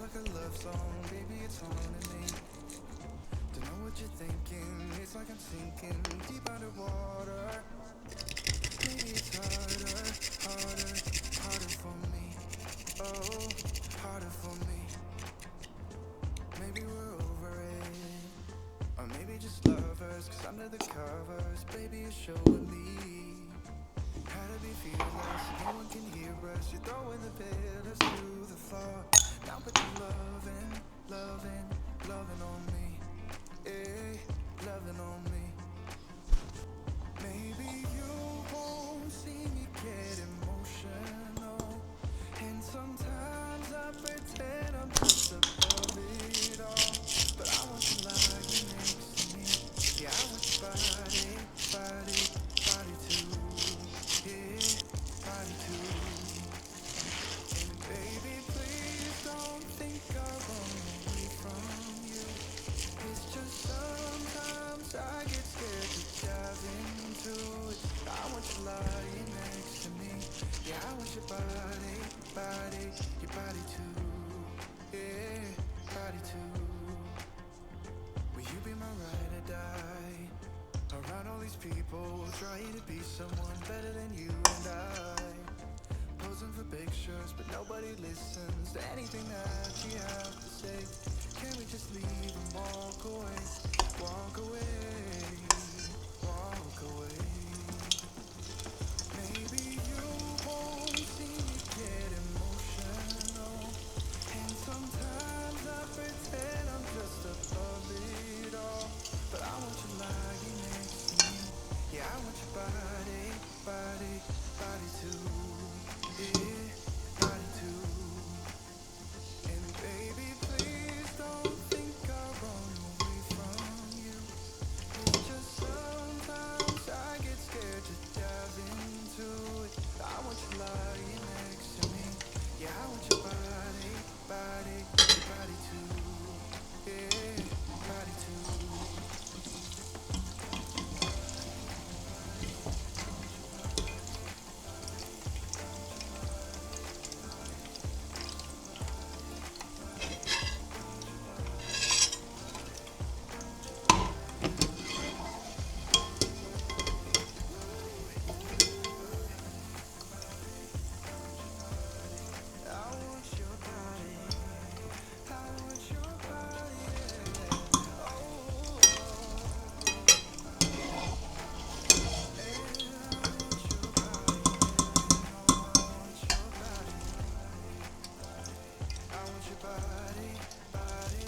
like a love song, baby, it's haunting me. Don't know what you're thinking, it's like I'm sinking deep underwater. Maybe it's harder, harder, harder for me. Oh, harder for me. Maybe we're over it, or maybe just lovers, cause under the covers, baby, you're showing me how to be fearless, no one can hear us. You're throwing the pillars through the floor. Now put your loving, loving, loving on me. Eh, loving on me. Maybe you won't see me get emotional, and sometimes I pretend I'm just above it all. But I want you lying next to me. Yeah, I want your body, body, body too. Yeah, body too. And baby, please don't think I run away from you. It's just sometimes I get scared to dive into it. I want you lying next to me. Yeah, I want your body, body, your body too. Yeah, body too. Will you be my ride or die? Around all these people, trying to be someone better than you and I. Posing for pictures, but nobody listens to anything that you have to say. Can we just leave and walk away? Walk away, walk away. Maybe you won't see me get emotional, and sometimes I pretend I'm just above it all. But I want you lying next to me. Yeah, I want your body, body, body too. Yeah, body too. And baby, please don't think I run away from you. It's just sometimes I get scared to dive into it. I want you lying next to me. Yeah, I want your body, body, your body too. Yeah, body too. I want your body, I want your body, yeah. Oh, and I want your body, yeah. Oh, I want your body, I want your body, body.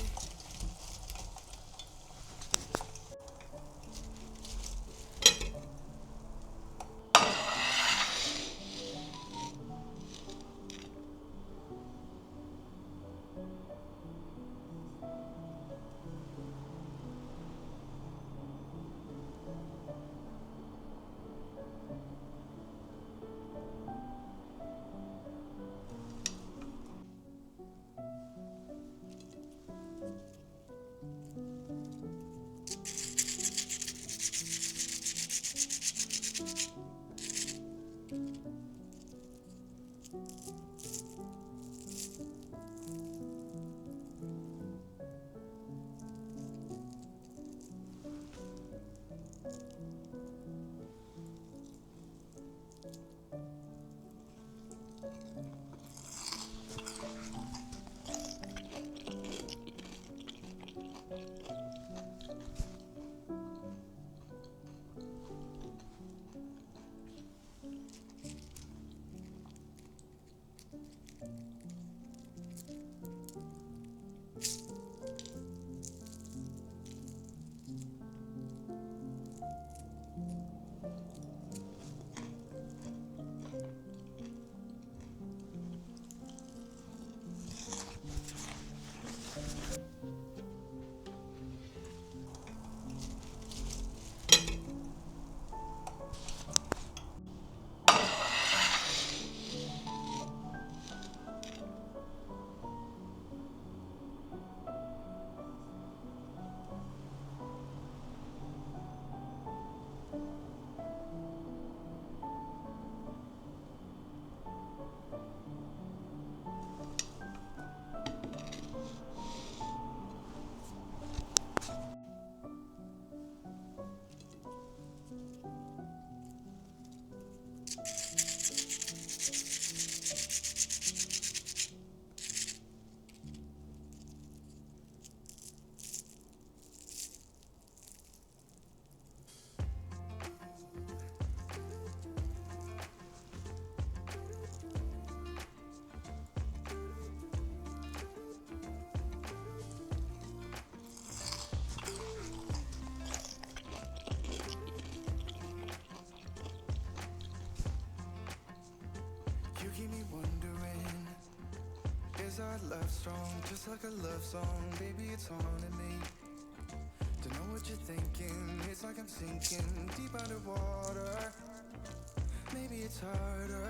Is our love strong, just like a love song? Baby, it's haunting me. Don't know what you're thinking. It's like I'm sinking deep underwater. Maybe it's harder.